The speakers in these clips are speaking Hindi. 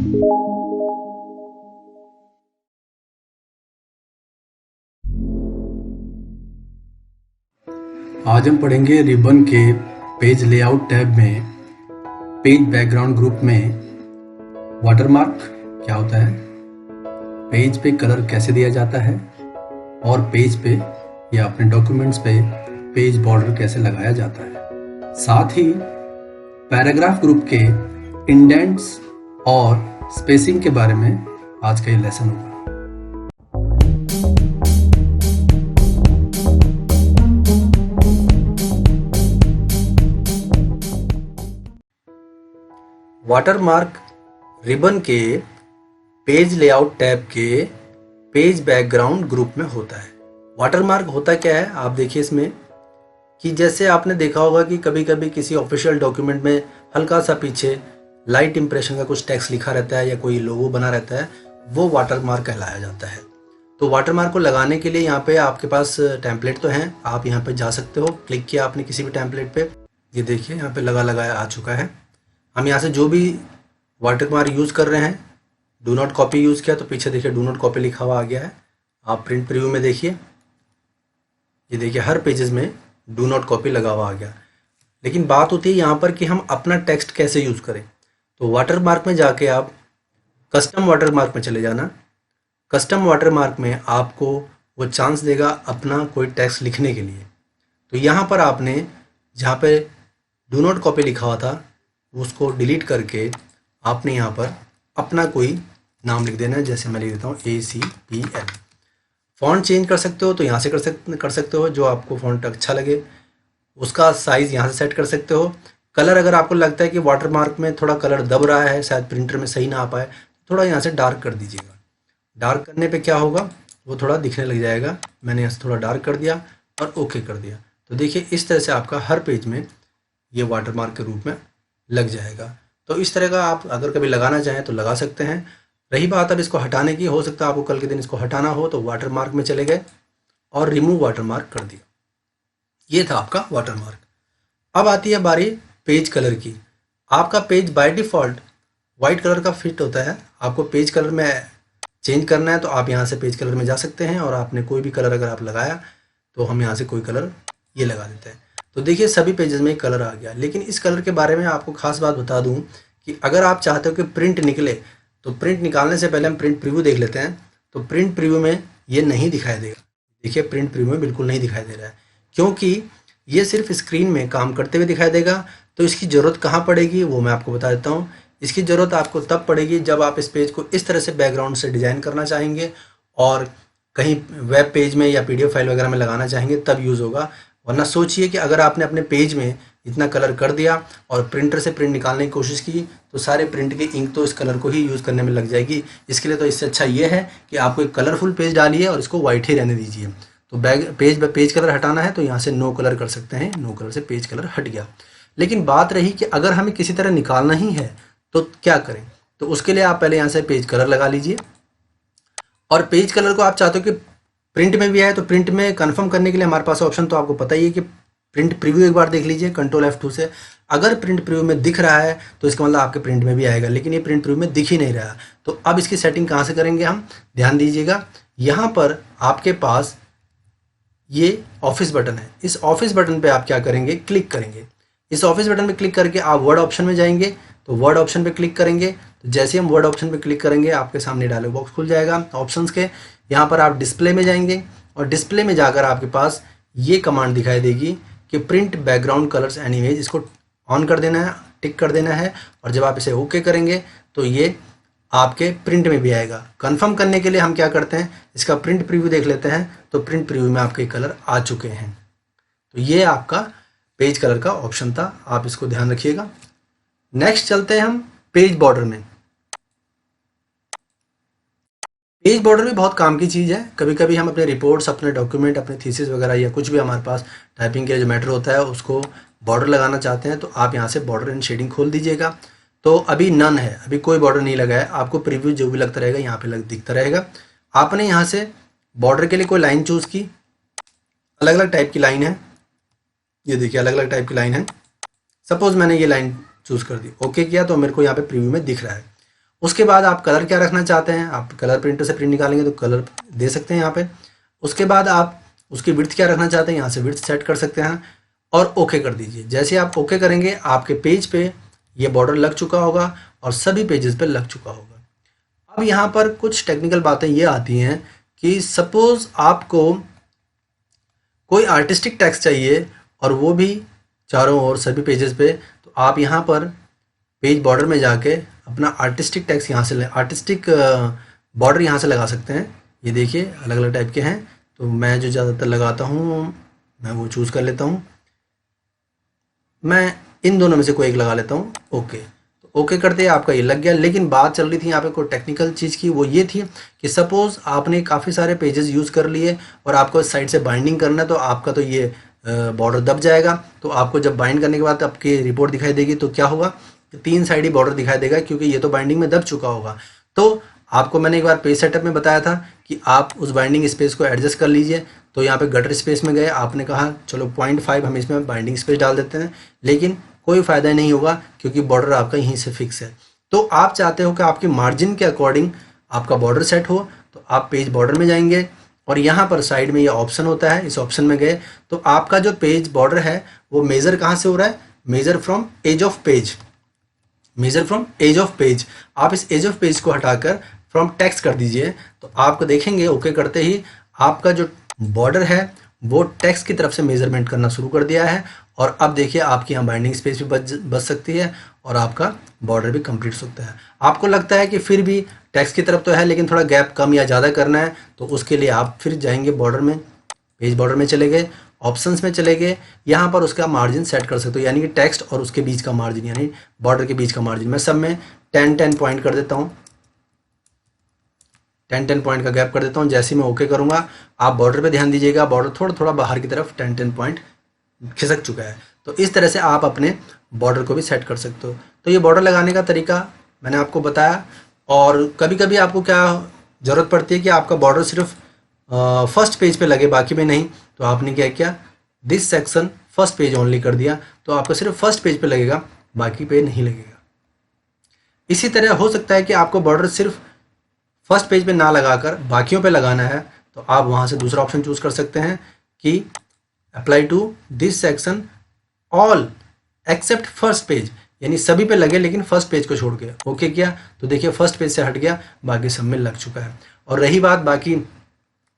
आज हम पढ़ेंगे रिबन के पेज लेआउट टैब में पेज बैकग्राउंड ग्रुप में वाटरमार्क क्या होता है, पेज पे कलर कैसे दिया जाता है और पेज पे या अपने डॉक्यूमेंट्स पे पेज बॉर्डर कैसे लगाया जाता है। साथ ही पैराग्राफ ग्रुप के इंडेंट्स और स्पेसिंग के बारे में आज का ये लेसन होगा। वाटरमार्क रिबन के पेज लेआउट टैब के पेज बैकग्राउंड ग्रुप में होता है। वाटरमार्क होता क्या है, आप देखिए इसमें कि जैसे आपने देखा होगा कि कभी कभी किसी ऑफिशियल डॉक्यूमेंट में हल्का सा पीछे लाइट इंप्रेशन का कुछ टेक्स्ट लिखा रहता है या कोई लोगो बना रहता है, वो वाटरमार्क कहलाया जाता है। तो वाटरमार्क को लगाने के लिए यहाँ पे आपके पास टेम्पलेट तो हैं, आप यहाँ पे जा सकते हो। क्लिक किया आपने किसी भी टेम्पलेट पे, ये देखिए यहाँ पे लगाया आ चुका है। हम यहाँ से जो भी वाटरमार्क यूज़ कर रहे हैं, डू नॉट कॉपी यूज़ किया तो पीछे देखिए डू नॉट कॉपी लिखा हुआ आ गया है। आप प्रिंट प्रीव्यू में देखिए, ये देखिए हर पेजेस में डू नॉट कॉपी लगा हुआ आ गया। लेकिन बात होती है यहाँ पर कि हम अपना टेक्स्ट कैसे यूज़ करें। तो वाटरमार्क में जाके आप कस्टम वाटरमार्क में चले जाना। कस्टम वाटरमार्क में आपको वो चांस देगा अपना कोई टेक्स्ट लिखने के लिए। तो यहाँ पर आपने जहाँ पे डू नॉट कॉपी लिखा हुआ था उसको डिलीट करके आपने यहाँ पर अपना कोई नाम लिख देना है। जैसे मैं लिख देता हूँ ACPL। फ़ॉन्ट चेंज कर सकते हो तो यहाँ से कर सकते हो, जो आपको फ़ॉन्ट अच्छा लगे उसका साइज़ यहाँ से सेट कर सकते हो। कलर अगर आपको लगता है कि वाटरमार्क में थोड़ा कलर दब रहा है, शायद प्रिंटर में सही ना आ पाए, थोड़ा यहाँ से डार्क कर दीजिएगा। डार्क करने पे क्या होगा, वो थोड़ा दिखने लग जाएगा। मैंने यहाँ से थोड़ा डार्क कर दिया और ओके कर दिया। तो देखिए इस तरह से आपका हर पेज में ये वाटरमार्क के रूप में लग जाएगा। तो इस तरह का आप अगर कभी लगाना चाहें तो लगा सकते हैं। रही बात अब इसको हटाने की, हो सकता है आपको कल के दिन इसको हटाना हो, तो वाटरमार्क में चले गए और रिमूव वाटरमार्क कर दिया। ये था आपका वाटरमार्क। अब आती है बारी पेज कलर की। आपका page by default white colour का फिट होता है। आपको पेज कलर में चेंज करना है तो आप यहाँ से पेज कलर में जा सकते हैं और आपने कोई भी कलर अगर आप लगाया तो हम यहाँ से कोई कलर ये लगा देते हैं। तो देखिए सभी पेजेस में कलर आ गया। लेकिन इस कलर के बारे में आपको खास बात बता दूं कि अगर आप चाहते हो कि प्रिंट निकले तो प्रिंट निकालने से पहले हम प्रिंट प्रीव्यू देख लेते हैं। तो प्रिंट प्रीव्यू में ये नहीं दिखाई देगा। देखिए प्रिंट प्रीव्यू में बिल्कुल नहीं दिखाई दे रहा है, क्योंकि ये सिर्फ स्क्रीन में काम करते हुए दिखाई देगा। तो इसकी ज़रूरत कहाँ पड़ेगी वो मैं आपको बता देता हूँ। इसकी ज़रूरत आपको तब पड़ेगी जब आप इस पेज को इस तरह से बैकग्राउंड से डिज़ाइन करना चाहेंगे और कहीं वेब पेज में या PDF फाइल वगैरह में लगाना चाहेंगे, तब यूज़ होगा। वरना सोचिए कि अगर आपने अपने पेज में इतना कलर कर दिया और प्रिंटर से प्रिंट निकालने की कोशिश की तो सारे प्रिंट की इंक तो इस कलर को ही यूज़ करने में लग जाएगी। इसके लिए तो इससे अच्छा ये है कि आपको एक कलरफुल पेज डालिए और इसको वाइट ही रहने दीजिए। तो पेज कलर हटाना है तो यहाँ से नो कलर कर सकते हैं। नो कलर से पेज कलर हट गया। लेकिन बात रही कि अगर हमें किसी तरह निकालना ही है तो क्या करें। तो उसके लिए आप पहले यहाँ से पेज कलर लगा लीजिए और पेज कलर को आप चाहते हो कि प्रिंट में भी आए तो प्रिंट में कंफर्म करने के लिए हमारे पास ऑप्शन तो आपको पता ही है कि प्रिंट प्रीव्यू एक बार देख लीजिए Ctrl F2 से। अगर प्रिंट प्रीव्यू में दिख रहा है तो इसका मतलब आपके प्रिंट में भी आएगा, लेकिन ये प्रिंट प्रीव्यू में दिख ही नहीं रहा। तो अब इसकी सेटिंग कहाँ से करेंगे हम, ध्यान दीजिएगा। यहाँ पर आपके पास ये ऑफिस बटन है। इस ऑफिस बटन पर आप क्या करेंगे, क्लिक करेंगे। इस ऑफिस बटन पर क्लिक करके आप वर्ड ऑप्शन में जाएंगे। तो वर्ड ऑप्शन पे क्लिक करेंगे तो जैसे हम वर्ड ऑप्शन पे क्लिक करेंगे आपके सामने डायलॉग बॉक्स खुल जाएगा ऑप्शंस के। यहाँ पर आप डिस्प्ले में जाएंगे और डिस्प्ले में जाकर आपके पास ये कमांड दिखाई देगी कि print background colours and image. इसको ऑन कर देना है, टिक कर देना है और जब आप इसे ओके करेंगे तो ये आपके प्रिंट में भी आएगा। कंफर्म करने के लिए हम क्या करते हैं, इसका प्रिंट प्रीव्यू देख लेते हैं। तो प्रिंट प्रीव्यू में आपके कलर आ चुके हैं। तो ये आपका पेज कलर का ऑप्शन था, आप इसको ध्यान रखिएगा। नेक्स्ट चलते हैं हम पेज बॉर्डर में। पेज बॉर्डर भी बहुत काम की चीज़ है। कभी कभी हम अपने रिपोर्ट्स, अपने डॉक्यूमेंट, अपने थीसिस वगैरह या कुछ भी हमारे पास टाइपिंग के जो मैटर होता है उसको बॉर्डर लगाना चाहते हैं। तो आप यहाँ से बॉर्डर एंड शेडिंग खोल दीजिएगा। तो अभी नन है, अभी कोई बॉर्डर नहीं लगा है। आपको प्रीव्यू जो भी लगता रहेगा यहाँ पे दिखता रहेगा। आपने यहाँ से बॉर्डर के लिए कोई लाइन चूज़ की, अलग अलग टाइप की लाइन है। ये देखिए अलग अलग टाइप की लाइन है। सपोज मैंने ये लाइन चूज़ कर दी, ओके किया तो मेरे को यहाँ पे प्रीव्यू में दिख रहा है। उसके बाद आप कलर क्या रखना चाहते हैं, आप कलर प्रिंटर से प्रिंट निकालेंगे तो कलर दे सकते हैं यहाँ पे। उसके बाद आप उसकी विड्थ क्या रखना चाहते हैं, यहाँ से विड्थ सेट कर सकते हैं और ओके कर दीजिए। जैसे आप ओके करेंगे आपके पेज पे ये बॉर्डर लग चुका होगा और सभी पेजेस पे लग चुका होगा। अब यहाँ पर कुछ टेक्निकल बातें ये आती हैं कि सपोज आपको कोई आर्टिस्टिक टेक्स्ट चाहिए और वो भी चारों ओर सभी पेजेस पे, तो आप यहाँ पर पेज बॉर्डर में जाके अपना आर्टिस्टिक टेक्स्ट यहाँ से आर्टिस्टिक बॉर्डर यहाँ से लगा सकते हैं। ये देखिए अलग अलग टाइप के हैं, तो मैं जो ज़्यादातर लगाता हूँ मैं वो चूज़ कर लेता हूँ। मैं इन दोनों में से कोई एक लगा लेता हूँ। ओके, तो ओके करते ही आपका ये लग गया। लेकिन बात चल रही थी यहाँ पे कोई टेक्निकल चीज़ की, वो ये थी कि सपोज़ आपने काफ़ी सारे पेजेस यूज़ कर लिए और आपको इस साइड से बाइंडिंग करना है, तो आपका तो ये बॉर्डर दब जाएगा। तो आपको जब बाइंड करने के बाद आपकी रिपोर्ट दिखाई देगी तो क्या होगा, 3 साइड ही बॉर्डर दिखाई देगा क्योंकि ये तो बाइंडिंग में दब चुका होगा। तो आपको मैंने एक बार पेज सेटअप में बताया था कि आप उस बाइंडिंग स्पेस को एडजस्ट कर लीजिए। तो यहाँ पे गटर स्पेस में गए, आपने कहा चलो 0.5 हम इसमें बाइंडिंग स्पेस डाल देते हैं, लेकिन कोई फ़ायदा नहीं होगा क्योंकि बॉर्डर आपका यहीं से फिक्स है। तो आप चाहते हो कि आपकी मार्जिन के अकॉर्डिंग आपका बॉर्डर सेट हो, तो आप पेज बॉर्डर में जाएंगे और यहाँ पर साइड में ये ऑप्शन होता है, इस ऑप्शन में गए तो आपका जो पेज बॉर्डर है वो मेज़र कहाँ से हो रहा है, measure from edge of page, measure from edge of page. आप इस एज ऑफ पेज को हटाकर फ्रॉम टेक्स्ट कर दीजिए, तो आपको देखेंगे ओके करते ही आपका जो बॉर्डर है वो टेक्स्ट की तरफ से मेजरमेंट करना शुरू कर दिया है। और अब देखिए आपकी यहाँ बाइंडिंग स्पेस भी बच सकती है और आपका बॉर्डर भी कंप्लीट हो सकता है। आपको लगता है कि फिर भी टेक्स्ट की तरफ तो है लेकिन थोड़ा गैप कम या ज़्यादा करना है, तो उसके लिए आप फिर जाएंगे बॉर्डर में, पेज बॉर्डर में चले गए, ऑप्शंस में चले गए, यहाँ पर उसका मार्जिन सेट कर सकते हो, यानी कि टेक्स्ट और उसके बीच का मार्जिन, यानी बॉर्डर के बीच का मार्जिन। मैं सब में 10-10 पॉइंट कर देता हूँ, 10-10 पॉइंट का गैप कर देता हूँ। जैसे ही मैं ओके करूँगा आप बॉर्डर पे ध्यान दीजिएगा, बॉर्डर थोड़ा थोड़ा बाहर की तरफ 10-10 पॉइंट खिसक चुका है। तो इस तरह से आप अपने बॉर्डर को भी सेट कर सकते हो। तो ये बॉर्डर लगाने का तरीका मैंने आपको बताया। और कभी कभी आपको क्या ज़रूरत पड़ती है कि आपका बॉर्डर सिर्फ फर्स्ट पेज पे लगे बाकी में नहीं, तो आपने क्या किया, this section first page only कर दिया, तो आपको सिर्फ फर्स्ट पेज पे लगेगा, बाकी पे नहीं लगेगा। इसी तरह हो सकता है कि आपको बॉर्डर सिर्फ फर्स्ट पेज पे ना लगाकर बाकियों पे लगाना है, तो आप वहाँ से दूसरा ऑप्शन चूज़ कर सकते हैं कि apply to this section all except first page, यानी सभी पे लगे लेकिन फर्स्ट पेज को छोड़ के। ओके किया तो देखिए फर्स्ट पेज से हट गया, बाकी सब में लग चुका है। और रही बात बाकी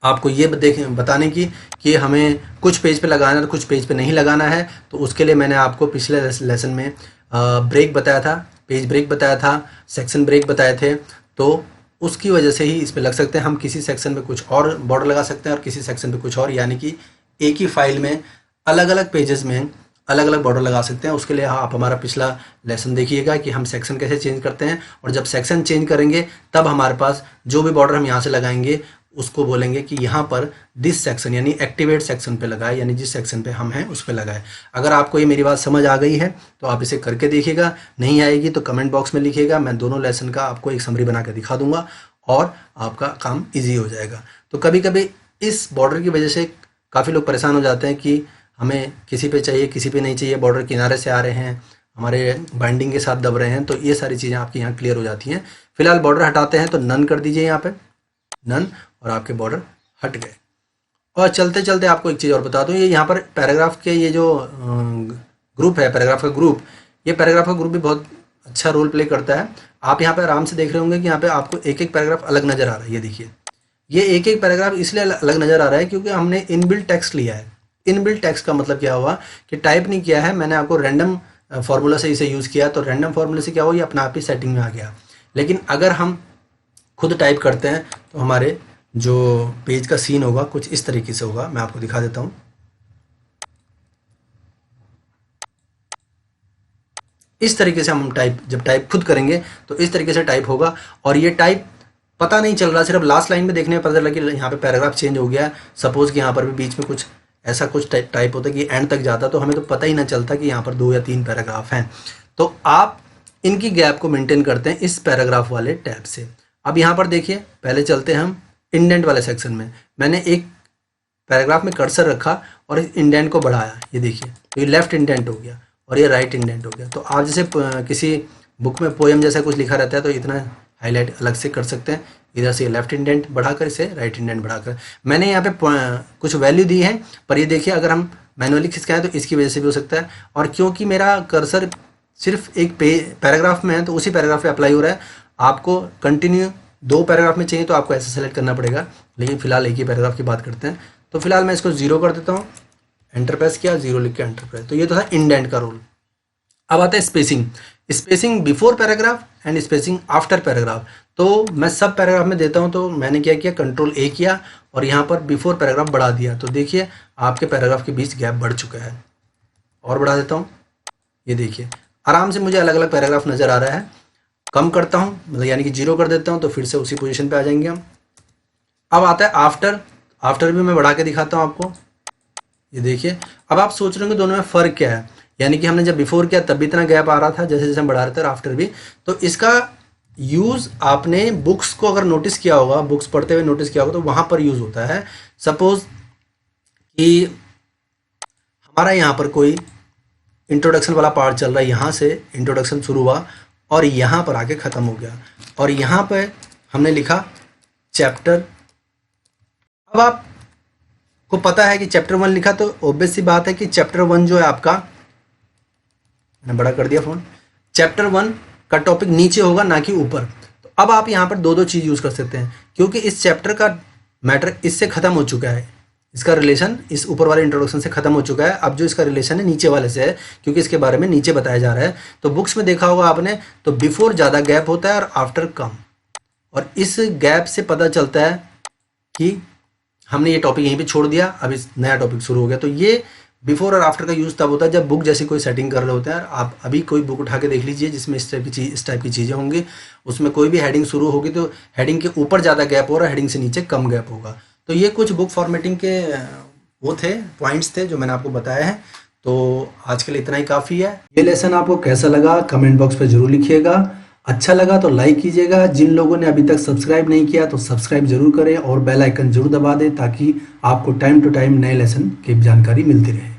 आपको ये बताने की कि हमें कुछ पेज पे लगाना है कुछ पेज पे नहीं लगाना है, तो उसके लिए मैंने आपको पिछले लेसन में ब्रेक बताया था, पेज ब्रेक बताया था, सेक्शन ब्रेक बताए थे। तो उसकी वजह से ही इस पे लग सकते हैं। हम किसी सेक्शन में कुछ और बॉर्डर लगा सकते हैं और किसी सेक्शन पे कुछ और, यानी कि एक ही फाइल में अलग अलग पेजेस में अलग अलग बॉर्डर लगा सकते हैं। उसके लिए आप हमारा पिछला लेसन देखिएगा कि हम सेक्शन कैसे चेंज करते हैं, और जब सेक्शन चेंज करेंगे तब हमारे पास जो भी बॉर्डर हम यहाँ से लगाएंगे उसको बोलेंगे कि यहाँ पर दिस सेक्शन यानी एक्टिवेट सेक्शन पे लगाए, यानी जिस सेक्शन पे हम हैं उस पे लगाए। अगर आपको ये मेरी बात समझ आ गई है तो आप इसे करके देखिएगा, नहीं आएगी तो कमेंट बॉक्स में लिखिएगा, मैं दोनों लेसन का आपको एक समरी बना के दिखा दूंगा और आपका काम ईजी हो जाएगा। तो कभी कभी इस बॉर्डर की वजह से काफ़ी लोग परेशान हो जाते हैं कि हमें किसी पे चाहिए किसी पे नहीं चाहिए, बॉर्डर किनारे से आ रहे हैं, हमारे बाइंडिंग के साथ दब रहे हैं, तो ये सारी चीज़ें आपकी यहाँ क्लियर हो जाती हैं। फिलहाल बॉर्डर हटाते हैं तो नन कर दीजिए यहाँ पे, नन, और आपके बॉर्डर हट गए। और चलते चलते आपको एक चीज़ और बता दूँ, ये यहाँ पर पैराग्राफ के ये जो ग्रुप है, पैराग्राफ का ग्रुप, ये पैराग्राफ का ग्रुप भी बहुत अच्छा रोल प्ले करता है। आप यहाँ पे आराम से देख रहे होंगे कि यहाँ पे आपको एक एक पैराग्राफ अलग नज़र आ रहा है। ये देखिए, ये एक एक पैराग्राफ इसलिए अलग नज़र आ रहा है क्योंकि हमने इनबिल्ट टेक्स्ट लिया है। इनबिल्ट टेक्स्ट का मतलब क्या हुआ कि टाइप नहीं किया है, मैंने आपको रैंडम फार्मूला से इसे यूज़ किया, तो रैंडम फार्मूले से क्या हुआ, ये अपना आप ही सेटिंग में आ गया। लेकिन अगर हम खुद टाइप करते हैं तो हमारे जो पेज का सीन होगा कुछ इस तरीके से होगा। मैं आपको दिखा देता हूँ। इस तरीके से हम जब टाइप खुद करेंगे तो इस तरीके से टाइप होगा, और ये टाइप पता नहीं चल रहा, सिर्फ लास्ट लाइन में देखने में पता चला कि यहाँ पे पैराग्राफ चेंज हो गया। सपोज कि यहाँ पर भी बीच में कुछ ऐसा कुछ टाइप होता है कि एंड तक जाता, तो हमें तो पता ही ना चलता कि यहाँ पर 2 या 3 पैराग्राफ हैं। तो आप इनकी गैप को मेंटेन करते हैं इस पैराग्राफ वाले टैब से। अब यहाँ पर देखिए, पहले चलते हैं हम इंडेंट वाले सेक्शन में। मैंने एक पैराग्राफ में कर्सर रखा और इस इंडेंट को बढ़ाया, ये देखिए, तो ये लेफ्ट इंडेंट हो गया और ये राइट इंडेंट हो गया। तो आप जैसे किसी बुक में पोएम जैसा कुछ लिखा रहता है तो इतना हाईलाइट अलग से कर सकते हैं। इधर से लेफ्ट इंडेंट बढ़ाकर इसे राइट इंडेंट बढ़ाकर मैंने यहाँ पे कुछ वैल्यू दी है, पर ये देखिए अगर हम मैनुअली खिसकाएं तो इसकी वजह से भी हो सकता है। और क्योंकि मेरा कर्सर सिर्फ एक पैराग्राफ में है तो उसी पैराग्राफ पे अप्लाई हो रहा है। आपको कंटिन्यू 2 पैराग्राफ में चाहिए तो आपको ऐसे सेलेक्ट करना पड़ेगा, लेकिन फिलहाल एक ही पैराग्राफ की बात करते हैं। तो फिलहाल मैं इसको 0 कर देता हूँ, एंटर प्रेस किया, 0 लिख के एंटर प्रेस। तो ये तो था इंडेंट का रोल। अब आता है spacing. Spacing before paragraph and spacing after paragraph. तो मैं सब पैराग्राफ में देता हूं, तो मैंने क्या किया, कंट्रोल A किया और यहाँ पर बिफोर पैराग्राफ बढ़ा दिया। तो देखिए आपके पैराग्राफ के बीच गैप बढ़ चुका है। और बढ़ा देता हूँ, ये देखिए आराम से मुझे अलग अलग पैराग्राफ नजर आ रहा है। कम करता हूँ, मतलब यानी कि 0 कर देता हूँ, तो फिर से उसी पोजीशन पे आ जाएंगे हम। अब आता है आफ्टर। आफ्टर भी मैं बढ़ा के दिखाता हूँ आपको, ये देखिए। अब आप सोच रहे होंगे दोनों में फ़र्क क्या है, यानी कि हमने जब बिफोर किया तब भी इतना गैप आ रहा था, जैसे जैसे हम बढ़ा रहे थे, और आफ्टर भी। तो इसका यूज़ आपने बुक्स को अगर नोटिस किया होगा, बुक्स पढ़ते हुए नोटिस किया होगा, तो वहाँ पर यूज़ होता है। सपोज कि हमारा यहाँ पर कोई इंट्रोडक्शन वाला पार्ट चल रहा है, यहाँ से इंट्रोडक्शन शुरू हुआ और यहाँ पर आके ख़त्म हो गया, और यहाँ पर हमने लिखा चैप्टर। अब आप को पता है कि चैप्टर 1 लिखा, तो ऑब्वियस सी बात है कि चैप्टर 1 जो है आपका, मैंने बड़ा कर दिया फ़ोन, चैप्टर 1 का टॉपिक नीचे होगा ना कि ऊपर। तो अब आप यहाँ पर दो चीज़ यूज़ कर सकते हैं, क्योंकि इस चैप्टर का मैटर इससे ख़त्म हो चुका है, इसका रिलेशन इस ऊपर वाले इंट्रोडक्शन से ख़त्म हो चुका है। अब जो इसका रिलेशन है नीचे वाले से है, क्योंकि इसके बारे में नीचे बताया जा रहा है। तो बुक्स में देखा होगा आपने, तो बिफोर ज़्यादा गैप होता है और आफ्टर कम, और इस गैप से पता चलता है कि हमने ये टॉपिक यहीं पे छोड़ दिया, अब इस नया टॉपिक शुरू हो गया। तो ये बिफोर और आफ्टर का यूज़ तब होता है जब बुक जैसी कोई सेटिंग कर रहे होते हैं। आप अभी कोई बुक उठा के देख लीजिए जिसमें इस टाइप की चीज़ें होंगी, उसमें कोई भी हेडिंग शुरू होगी तो हेडिंग के ऊपर ज़्यादा गैप हो रहा है, हेडिंग से नीचे कम गैप होगा। तो ये कुछ बुक फॉर्मेटिंग के वो थे, पॉइंट्स थे जो मैंने आपको बताया है। तो आज के लिए इतना ही काफ़ी है। ये लेसन आपको कैसा लगा कमेंट बॉक्स पे जरूर लिखिएगा। अच्छा लगा तो लाइक कीजिएगा। जिन लोगों ने अभी तक सब्सक्राइब नहीं किया तो सब्सक्राइब जरूर करें और बेल आइकन जरूर दबा दें, ताकि आपको टाइम टू टाइम नए लेसन की जानकारी मिलती रहे।